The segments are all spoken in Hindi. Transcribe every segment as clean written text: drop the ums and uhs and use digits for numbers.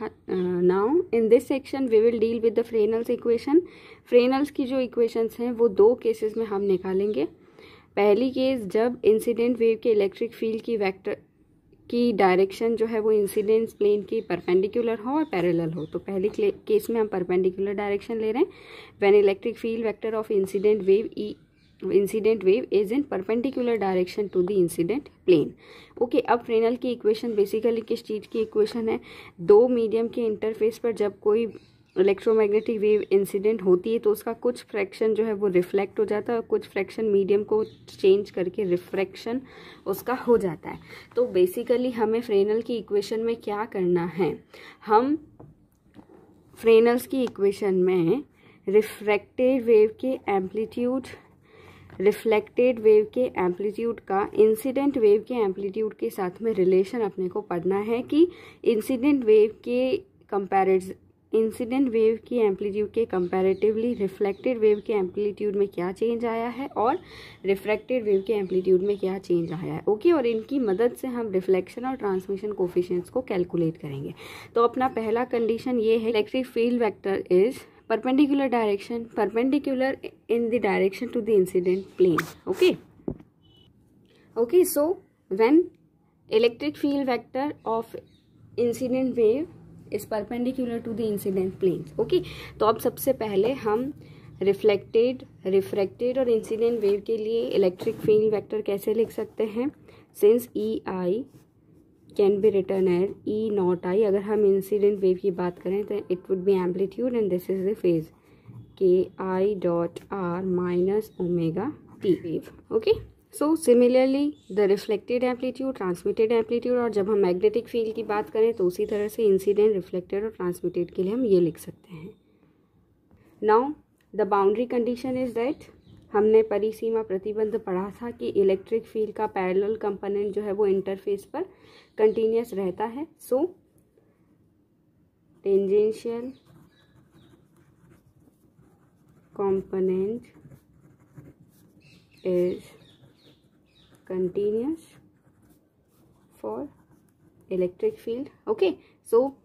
Now in this section we will deal with the Fresnel's equation. Fresnel's की जो इक्वेशंस हैं वो दो केसेस में हम निकालेंगे। पहली केस जब इंसिडेंट वेव के इलेक्ट्रिक फील्ड की वेक्टर की डायरेक्शन जो है वो इंसिडेंट प्लेन की परपेंडिकुलर हो और पैरेलल हो। तो पहली केस में हम परपेंडिकुलर डायरेक्शन ले रहे हैं। When electric field vector of incident wave is in perpendicular direction to the incident plane. Okay, अब फ्रेनल की इक्वेशन बेसिकली किस चीज़ की इक्वेशन है? दो मीडियम के इंटरफेस पर जब कोई इलेक्ट्रोमैग्नेटिक वेव इंसिडेंट होती है तो उसका कुछ फ्रैक्शन जो है वो रिफ्लेक्ट हो जाता है और कुछ फ्रैक्शन मीडियम को चेंज करके रिफ्रैक्शन उसका हो जाता है। तो बेसिकली हमें फ्रेनल की इक्वेशन में क्या करना है? हम फ्रेनल्स की इक्वेशन में रिफ्लेक्टेड वेव के एम्पलीट्यूड का इंसिडेंट वेव के एम्पलीट्यूड के साथ में रिलेशन अपने को पढ़ना है कि इंसिडेंट वेव की एम्पलीट्यूड के कंपैरेटिवली रिफ्लेक्टेड वेव के एम्पलीट्यूड में क्या चेंज आया है और रिफ्रैक्टेड वेव के एम्पलीट्यूड में क्या चेंज आया है। ओके, और इनकी मदद से हम रिफ्लेक्शन और ट्रांसमिशन कोफिशिएंट्स को कैलकुलेट करेंगे। तो अपना पहला कंडीशन ये है, electric field vector is perpendicular in the direction to the incident plane. Okay, so when electric field vector of incident wave is perpendicular to the incident planes. Okay, तो अब सबसे पहले हम रिफ्लेक्टेड, रिफ्रैक्टेड और इंसिडेंट वेव के लिए इलेक्ट्रिक फील्ड वेक्टर कैसे लिख सकते हैं? Since EI can be written as E naught I। अगर हम इंसिडेंट वेव की बात करें तो it would be amplitude and this is the phase KI dot R minus omega T wave. Okay, so similarly the reflected amplitude, transmitted amplitude, और जब हम मैग्नेटिक फील्ड की बात करें तो उसी तरह से इंसिडेंट, रिफ्लेक्टेड और ट्रांसमिटेड के लिए हम ये लिख सकते हैं। Now the boundary condition is that, हमने परिसीमा प्रतिबंध पढ़ा था कि इलेक्ट्रिक फील्ड का पैरेलल कंपोनेंट जो है वो इंटरफेस पर कंटिन्यूअस रहता है। So tangential component is continuous for electric field. Okay, so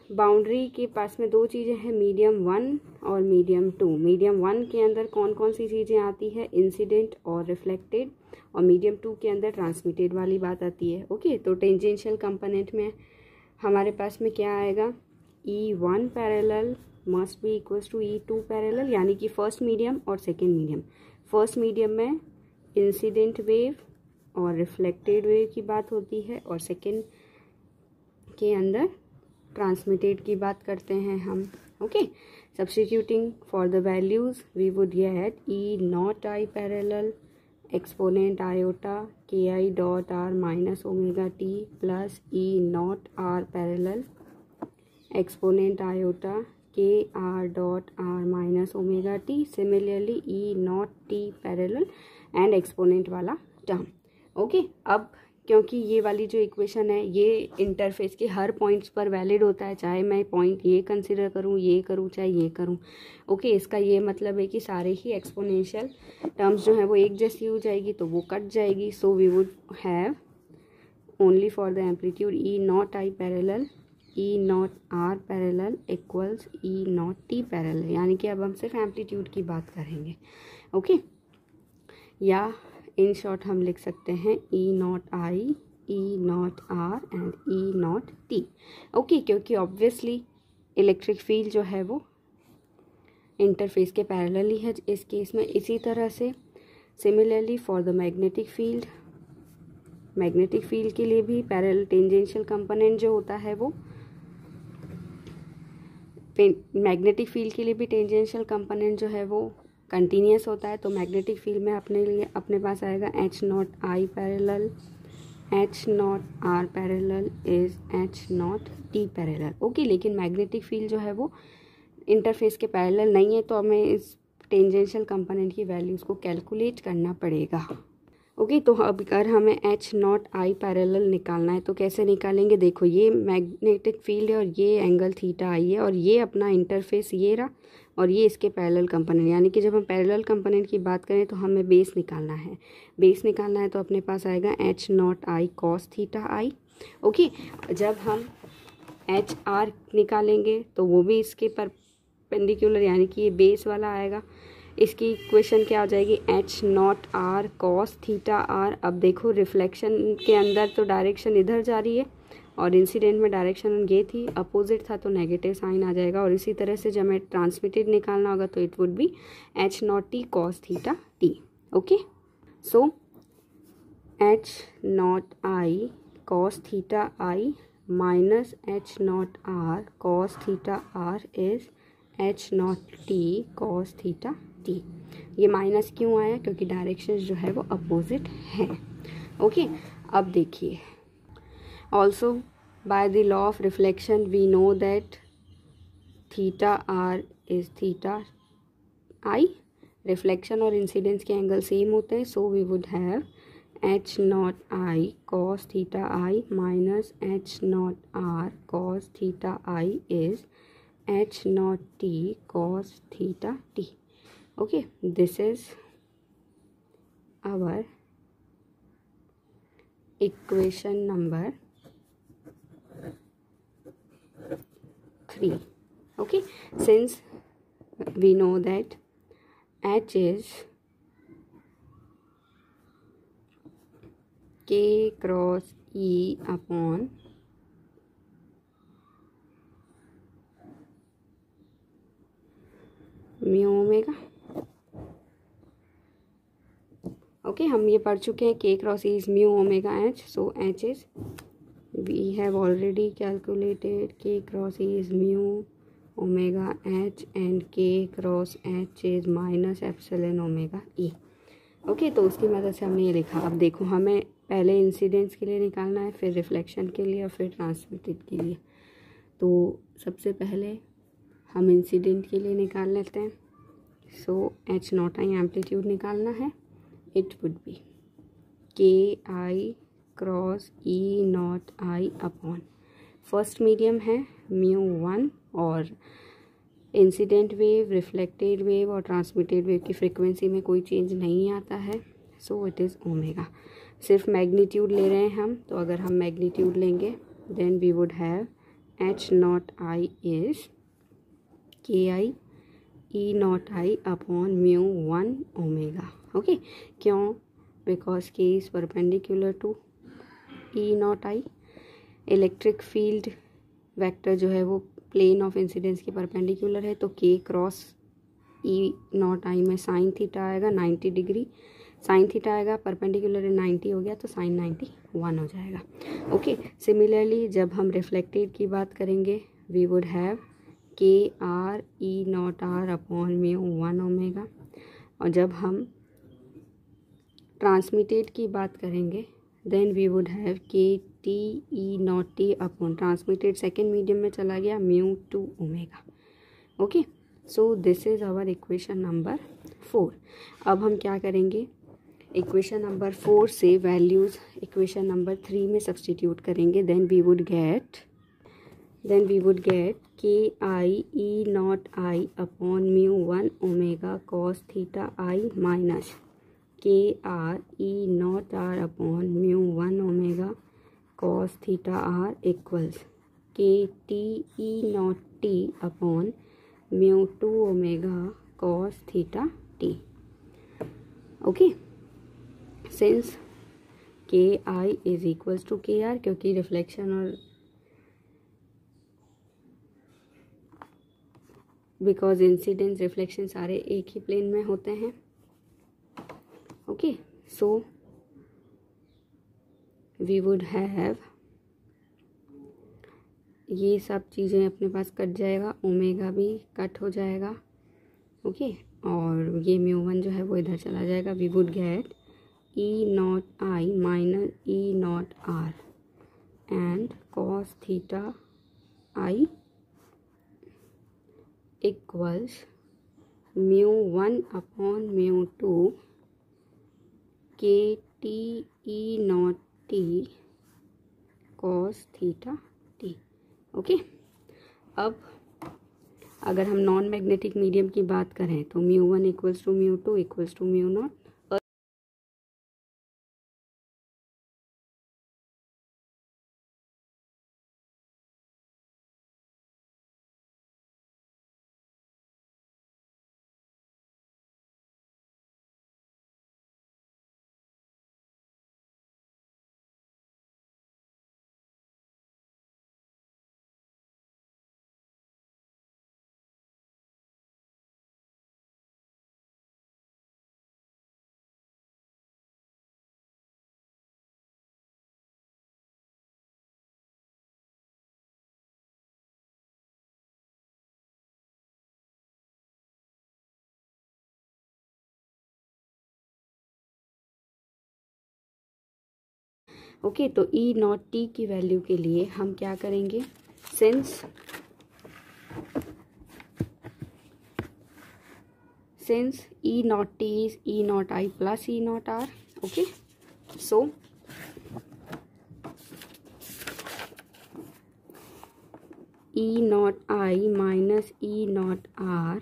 boundary के पास में दो चीज़ें हैं, मीडियम 1 और मीडियम 2। मीडियम 1 के अंदर कौन कौन सी चीज़ें आती है? इंसिडेंट और रिफ्लेक्टेड, और मीडियम 2 के अंदर ट्रांसमिटेड वाली बात आती है। ओके, तो टेंजेंशियल कंपोनेंट में हमारे पास में क्या आएगा? E1 parallel must be equals to E2 parallel, यानी कि फर्स्ट मीडियम और सेकेंड मीडियम। फर्स्ट मीडियम में इंसिडेंट वेव और रिफ्लेक्टेड वेव की बात होती है और सेकेंड के अंदर ट्रांसमिटेड की बात करते हैं हम। Okay, substituting for the values we would get E naught I parallel exponent iota KI dot R minus omega T plus E naught R parallel exponent iota KR dot R minus omega T। Similarly E naught T parallel and exponent वाला टर्म। ओके, अब क्योंकि ये वाली जो इक्वेशन है ये इंटरफेस के हर पॉइंट्स पर वैलिड होता है, चाहे मैं पॉइंट ये कंसिडर करूँ, ये करूँ, चाहे ये करूँ। ओके, इसका ये मतलब है कि सारे ही एक्सपोनेंशियल टर्म्स जो है वो एक जैसी हो जाएगी तो वो कट जाएगी। So we would have only for the amplitude E naught I parallel E naught R parallel equals E naught T parallel, यानी कि अब हम सिर्फ एम्पलीट्यूड की बात करेंगे। ओके, या इन शॉर्ट हम लिख सकते हैं E naught I, E naught R and E naught T। Okay, क्योंकि ऑब्वियसली इलेक्ट्रिक फील्ड जो है वो इंटरफेस के पैरेलल ही है इस केस में। इसी तरह से similarly for the magnetic field, magnetic field के लिए भी पैरेलल टेंजेंशियल कंपोनेंट जो होता है वो मैग्नेटिक फील्ड के लिए भी टेंजेंशियल कंपोनेंट जो है वो कंटिन्यूअस होता है। तो मैग्नेटिक फील्ड में अपने पास आएगा H not I parallel, H not R parallel is H not T parallel. Okay, लेकिन मैग्नेटिक फील्ड जो है वो इंटरफेस के पैरेलल नहीं है तो हमें इस टेंजेंशियल कंपोनेंट की वैल्यूज़ को कैलकुलेट करना पड़ेगा। ओके, तो अब अगर हमें H नॉट I पैरेलल निकालना है तो कैसे निकालेंगे? देखो, ये मैग्नेटिक फील्ड है और ये एंगल थीटा I है और ये अपना इंटरफेस ये रहा और ये इसके पैरेलल कंपोनेंट, यानी कि जब हम पैरेलल कंपोनेंट की बात करें तो हमें बेस निकालना है। बेस निकालना है तो अपने पास आएगा H not I cos theta I। Okay, जब हम एच आर निकालेंगे तो वो भी इसके परपेंडिकुलर यानी कि ये बेस वाला आएगा। इसकी इक्वेशन क्या हो जाएगी, H naught R cos theta R. अब देखो रिफ्लेक्शन के अंदर तो डायरेक्शन इधर जा रही है और इंसिडेंट में डायरेक्शन ये थी, अपोजिट था तो नेगेटिव साइन आ जाएगा। और इसी तरह से जब हमें ट्रांसमिटेड निकालना होगा तो it would be H naught T cos theta T. Okay, so H naught I cos theta I minus H naught R cos theta R is H naught T cos theta T. ये माइनस क्यों आया, क्योंकि डायरेक्शन जो है वो अपोजिट है। ओके, अब देखिए, also by the law of reflection we know that theta R is theta I. Reflection और इंसिडेंस के एंगल सेम होते हैं, so we would have H naught I cos theta I minus H naught R cos theta I is H naught T cos theta T. Okay, this is our equation number 3. Okay, since we know that H is K cross E upon mu omega. Okay, हम ये पढ़ चुके हैं K cross is mu omega H. So H is, we have already calculated K cross is mu omega H and K cross H is minus epsilon omega E. Okay, तो उसकी मदद से हमने ये लिखा। अब देखो, हमें पहले इंसिडेंस के लिए निकालना है, फिर रिफ्लेक्शन के लिए और फिर ट्रांसमिटेड के लिए। तो सबसे पहले हम इंसिडेंट के लिए निकाल लेते हैं। So H naught I amplitude निकालना है, it would be k i cross e naught i upon first medium है म्यू 1 और इंसिडेंट वेव, रिफ्लेक्टेड वेव और ट्रांसमिटेड वेव की फ्रीक्वेंसी में कोई चेंज नहीं आता है, सो इट इज़ ओमेगा। सिर्फ मैग्नीट्यूड ले रहे हैं हम, तो अगर हम मैग्नीट्यूड लेंगे then we would have H naught I is K I E not I upon mu 1 omega. Okay, क्यों, because K is perpendicular to E not I. Electric field vector जो है वो प्लेन ऑफ इंसिडेंस के परपेंडिकुलर है, तो के क्रॉस ई नॉट आई में साइन थीटा आएगा 90 डिग्री, साइन थीटा आएगा, परपेंडिकुलर 90 हो गया तो साइन 91 हो जाएगा। ओके, सिमिलरली जब हम रिफ्लेक्टेड की बात करेंगे we would have K R E not R upon mu 1 omega. और जब हम ट्रांसमिटेड की बात करेंगे then we would have K T E not T upon transmitted second medium में चला गया mu 2 omega. Okay, so this is our equation number 4। अब हम क्या करेंगे, इक्वेशन नंबर 4 से वैल्यूज़ इक्वेशन नंबर 3 में सब्सटीट्यूट करेंगे। Then we would get K I E not I upon mu 1 omega cos theta I minus K R E not R upon mu 1 omega cos theta R equals K T E not T upon mu 2 omega cos theta T. Okay, since K I is equals to K R, क्योंकि रिफ्लेक्शन और बिकॉज इंसिडेंस रिफ्लेक्शन सारे एक ही प्लेन में होते हैं। Okay, so we would have, ये सब चीज़ें अपने पास कट जाएगा, ओमेगा भी कट हो जाएगा। ओके, और ये म्यू 1 जो है वो इधर चला जाएगा। We would get E not I minus E not R and cos theta I equals mu 1 upon mu 2 K T E not T cos theta T. Okay, अब अगर हम नॉन मैग्नेटिक मीडियम की बात करें तो mu 1 equals to mu 2 equals to mu not okay, तो ई नॉट टी की वैल्यू के लिए हम क्या करेंगे, since E not T is E not I plus E not R. Okay, so E not I minus E not R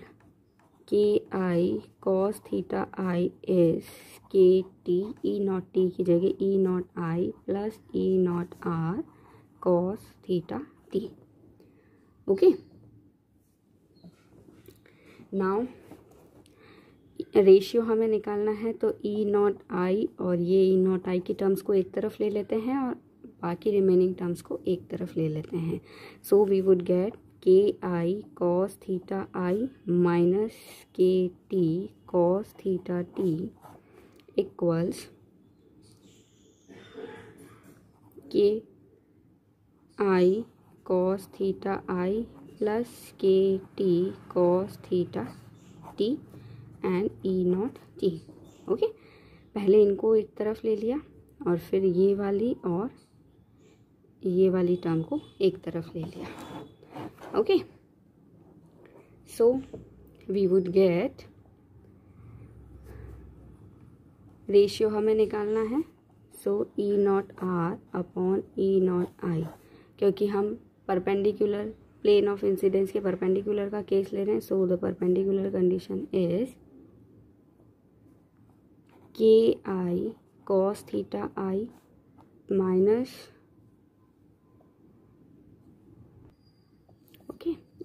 K I cos theta I is K T. E not T की जगह E not I plus E not R cos theta T. Okay, now ratio हमें निकालना है, तो ई नॉट आई और ये ई नॉट आई की टर्म्स को एक तरफ ले लेते हैं और बाकी रिमेनिंग टर्म्स को एक तरफ ले लेते हैं. So we would get K I cos theta I minus K T cos theta T equals के I cos theta I plus K T cos theta T and E not T. Okay, पहले इनको एक तरफ ले लिया और फिर ये वाली और ये वाली टर्म को एक तरफ ले लिया. Okay, so we would get, ratio हमें निकालना है, so E not R upon E not I, क्योंकि हम परपेंडिकुलर प्लेन ऑफ इंसिडेंस के परपेंडिकुलर का केस ले रहे हैं. So the perpendicular condition is K I cos theta I minus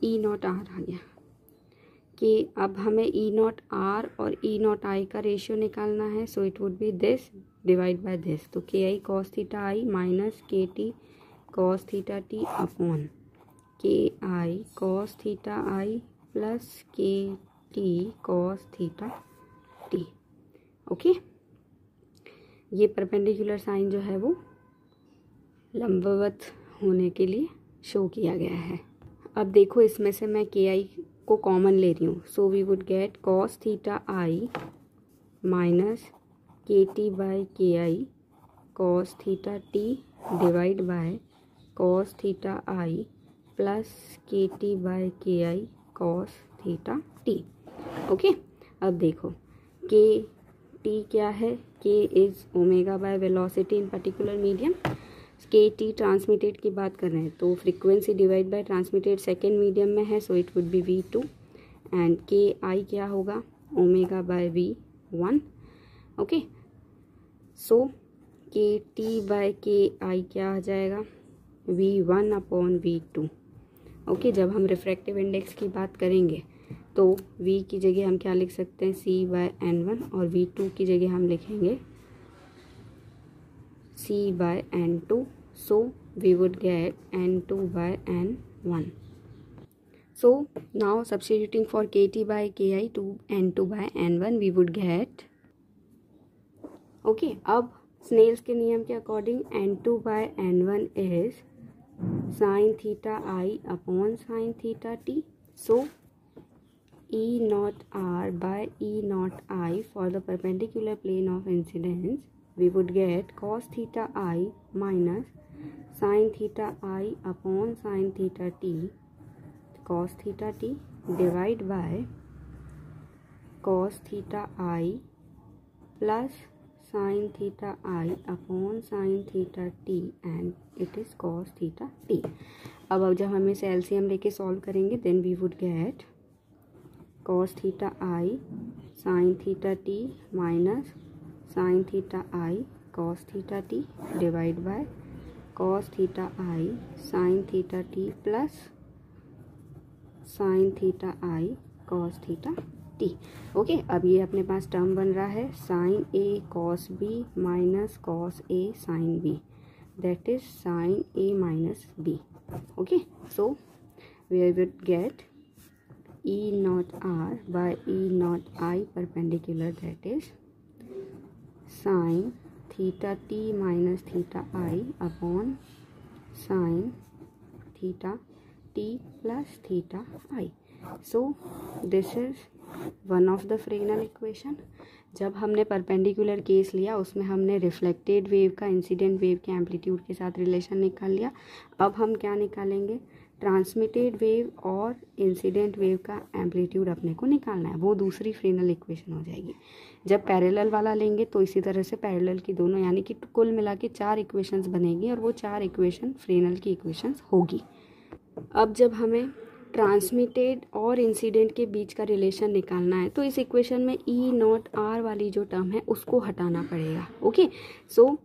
E not R आ गया. कि अब हमें ई नॉट आर और ई नॉट आई का रेशियो निकालना है. So it would B this divide by this. तो के I cos theta I minus K T cos theta T upon के I cos theta I plus K T cos theta T. Okay, ये परपेंडिकुलर साइन जो है वो लंबवत होने के लिए शो किया गया है. अब देखो, इसमें से मैं के आई को कॉमन ले रही हूँ. So we would get cos theta I minus K T by K I cos theta T divide by cos theta I plus K T by K I cos theta T. Okay, अब देखो के टी क्या है, K is omega by velocity in particular medium. K T transmitted की बात कर रहे हैं, तो frequency divide by transmitted second medium में है. So it would B V2 and के आई क्या होगा, ओमेगा बाय V1. ओके, सो के टी बाय के आई क्या आ जाएगा, V1 अपॉन V2. ओके, जब हम रिफ्रैक्टिव इंडेक्स की बात करेंगे तो V की जगह हम क्या लिख सकते हैं, C/N1 और V2 की जगह हम लिखेंगे C/N2. So we would get N2/N1. So now substituting for KT by KI to N2/N1 we would get, okay, अब स्नेल्स के नियम के according N2/N1 is sin theta I upon sin theta t. So E naught R by E naught I for the perpendicular plane of incidence we would get cos theta I minus sin theta I upon sin theta t cos theta t divide by cos theta I plus sin theta I upon sin theta t and it is cos theta t. अब जब हम इसे एलसीएम लेके सॉल्व करेंगे then we would get cos theta I sin theta t minus sin theta I cos theta t divide by cos theta I sin theta t plus sin theta I cos theta t. Okay, अब ये अपने पास टर्म बन रहा है sin a cos b minus cos a sin b, that is sin a minus b. Okay, so we would get E naught R by E naught I perpendicular, that is sin theta t minus theta I upon sin theta t plus theta I. So this is one of the Fresnel equation. जब हमने परपेंडिकुलर केस लिया उसमें हमने रिफ्लेक्टेड वेव का इंसिडेंट वेव के एम्पलीट्यूड के साथ रिलेशन निकाल लिया। अब हम क्या निकालेंगे, ट्रांसमिटेड वेव और इंसिडेंट वेव का एम्पलीट्यूड अपने को निकालना है, वो दूसरी फ्रेनल इक्वेशन हो जाएगी। जब पैरेलल वाला लेंगे तो इसी तरह से पैरेलल की दोनों, यानी कि कुल मिला के 4 इक्वेशंस बनेगी और वो 4 इक्वेशन फ्रेनल की इक्वेशंस होगी। अब जब हमें ट्रांसमिटेड और इंसिडेंट के बीच का रिलेशन निकालना है तो इस इक्वेशन में ई नॉट आर वाली जो टर्म है उसको हटाना पड़ेगा। Okay, so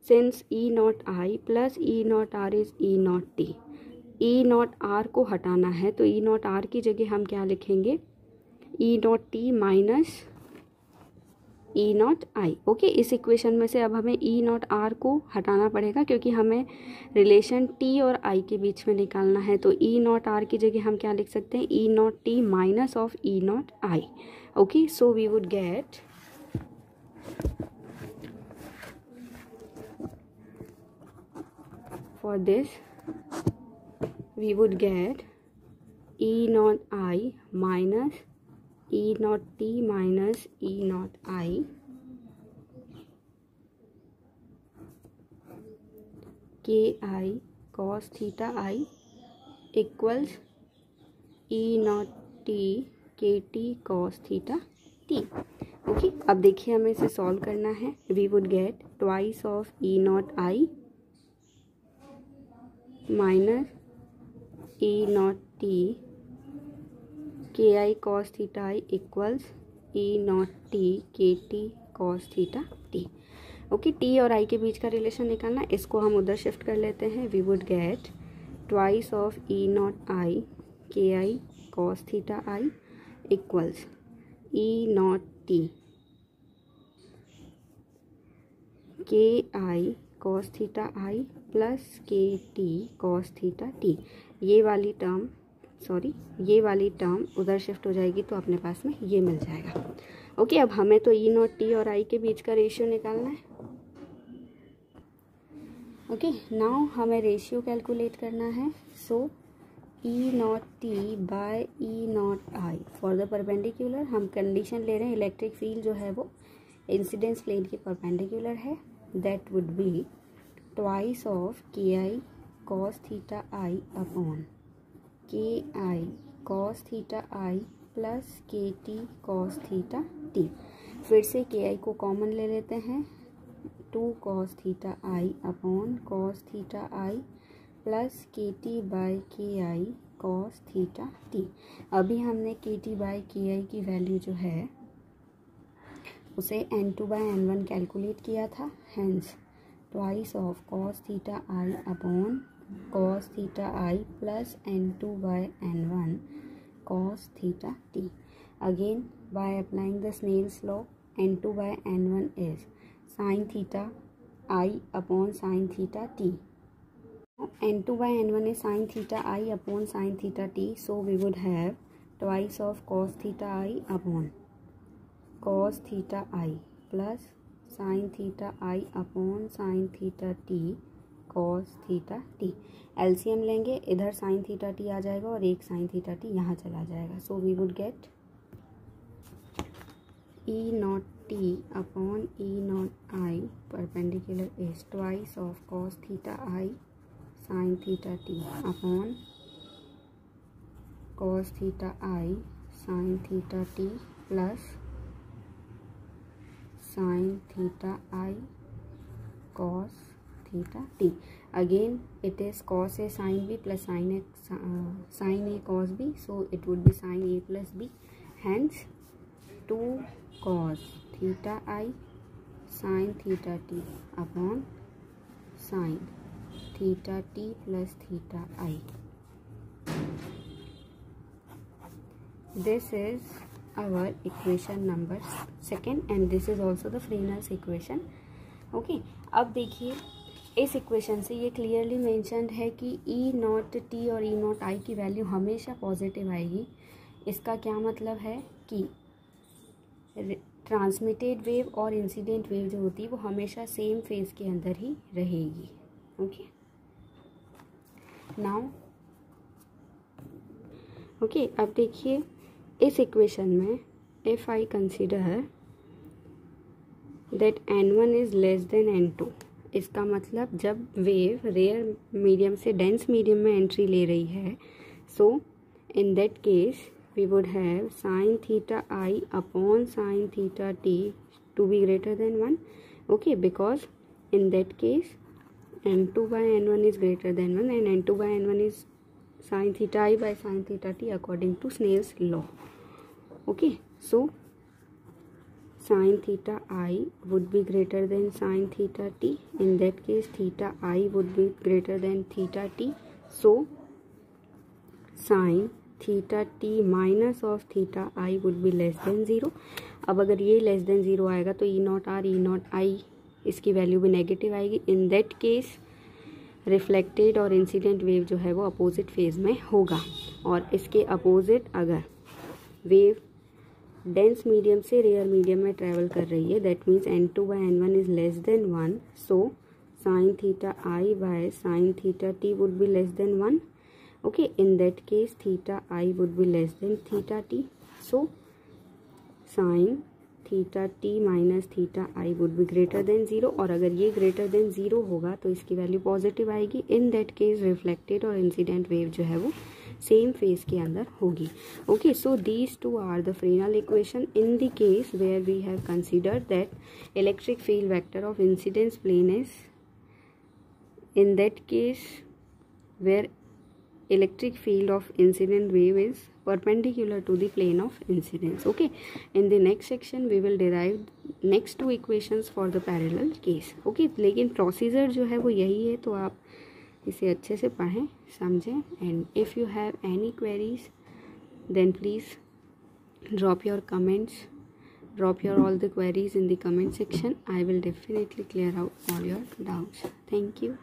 since E not I plus E not R is E not T, E not R को हटाना है तो ई नॉट आर की जगह हम क्या लिखेंगे, E not T minus E not I. Okay, इस इक्वेशन में से अब हमें ई नॉट आर को हटाना पड़ेगा क्योंकि हमें रिलेशन टी और आई के बीच में निकालना है। तो ई नॉट आर की जगह हम क्या लिख सकते हैं, E not T minus of E not I. Okay, so we would get for this we would get E naught I minus E naught T minus E naught I K I cos theta I equals E naught T K T cos theta T। Okay, अब देखिए हमें इसे सॉल्व करना है। we would get twice of E naught I minus E naught T K I cos theta I equals E naught T K T cos theta T। Okay, T और I के बीच का रिलेशन निकालना, इसको हम उधर शिफ्ट कर लेते हैं। We would get twice of E naught I K I cos theta I equals E naught T K I cos theta I plus K T cos theta T. ये वाली टर्म उधर शिफ्ट हो जाएगी तो अपने पास में ये मिल जाएगा। ओके, अब हमें तो ई नॉट टी और आई के बीच का रेशियो निकालना है। ओके, नाउ हमें रेशियो कैलकुलेट करना है। So E not T by E not I for the perpendicular, हम कंडीशन ले रहे हैं इलेक्ट्रिक फील्ड जो है वो इंसिडेंस प्लेन के परपेंडिकुलर है। That would be twice of ki cos theta I upon ki cos theta I plus kt cos theta t। फिर से ki को कॉमन ले लेते हैं, 2 cos theta I upon cos theta I plus kt by ki cos theta t। अभी हमने kt by ki की वैल्यू जो है उसे n2 by n1 कैलकुलेट किया था, hence twice of cos theta I upon cos theta I plus n2 by n1 cos theta t। Again, by applying the Snell's law, n2 by n1 is sin theta I upon sin theta t। n2 by n1 is sin theta I upon sin theta t, so we would have twice of cos theta I upon cos theta I plus sin theta I upon sin theta t cos theta t। LCM लेंगे, इधर sin theta t आ जाएगा और एक sin theta t यहाँ चला जाएगा। So we would get E naught t upon E naught I perpendicular is twice of cos theta I sin theta t upon cos theta I sin theta t plus sin theta I cos theta t। Again it is cos a sin b plus sin a cos b, so it would be sin a plus b, hence 2 cos theta I sin theta t upon sin theta t plus theta I। This is our equation number 2 and this is also the Fresnel's equation। Okay, अब देखिए इस इक्वेशन से ये क्लियरली मेंशन्ड है कि ई नॉट टी और ई नॉट आई की वैल्यू हमेशा पॉजिटिव आएगी। इसका क्या मतलब है कि ट्रांसमिटेड वेव और इंसिडेंट वेव जो होती है वो हमेशा सेम फेज के अंदर ही रहेगी। ओके, नाउ ओके, अब देखिए इस इक्वेशन में if I consider that n1 is less than n2, इसका मतलब जब वेव रेयर मीडियम से डेंस मीडियम में एंट्री ले रही है, so in that case we would have sin theta I upon sin theta t to be greater than 1. Okay, because in that case n2 by n1 is greater than 1 and n2 by n1 is sin theta I by sin theta t according to Snell's law. Okay, so sin theta I would be greater than sin theta t. In that case theta I would be greater than theta t. So sin theta T minus of theta I would be less than zero. अब अगर ये लेस देन ज़ीरो आएगा तो E not are E not I इसकी वैल्यू भी नेगेटिव आएगी. इन दैट केस रिफ्लेक्टेड और इंसिडेंट वेव जो है वो अपोजिट फेज में होगा. और इसके अपोजिट अगर वेव डेंस मीडियम से रेयर मीडियम में ट्रेवल कर रही है, that means n2 by n1 is less than 1. So sine theta I by sine theta T would be less than 1. Okay, in that case theta I would be less than theta t. So sin theta t minus theta I would be greater than 0. और अगर ये greater than 0 होगा तो इसकी वैल्यू पॉजिटिव आएगी. In that case रिफ्लेक्टेड और इंसिडेंट वेव जो है वो सेम फेज के अंदर होगी. Okay, so these two are the Fresnel equation in the case where we have considered that electric field vector of incidence plane is, in that case where electric field of incident wave is perpendicular to the plane of incidence. Okay, in the next section we will derive next two equations for the parallel case. Okay, लेकिन प्रोसीजर जो है वो यही है, तो आप इसे अच्छे से पढ़ें समझें. and if you have any queries then please drop your comments, drop your all the queries in the comment section. I will definitely clear out all your doubts. Thank you.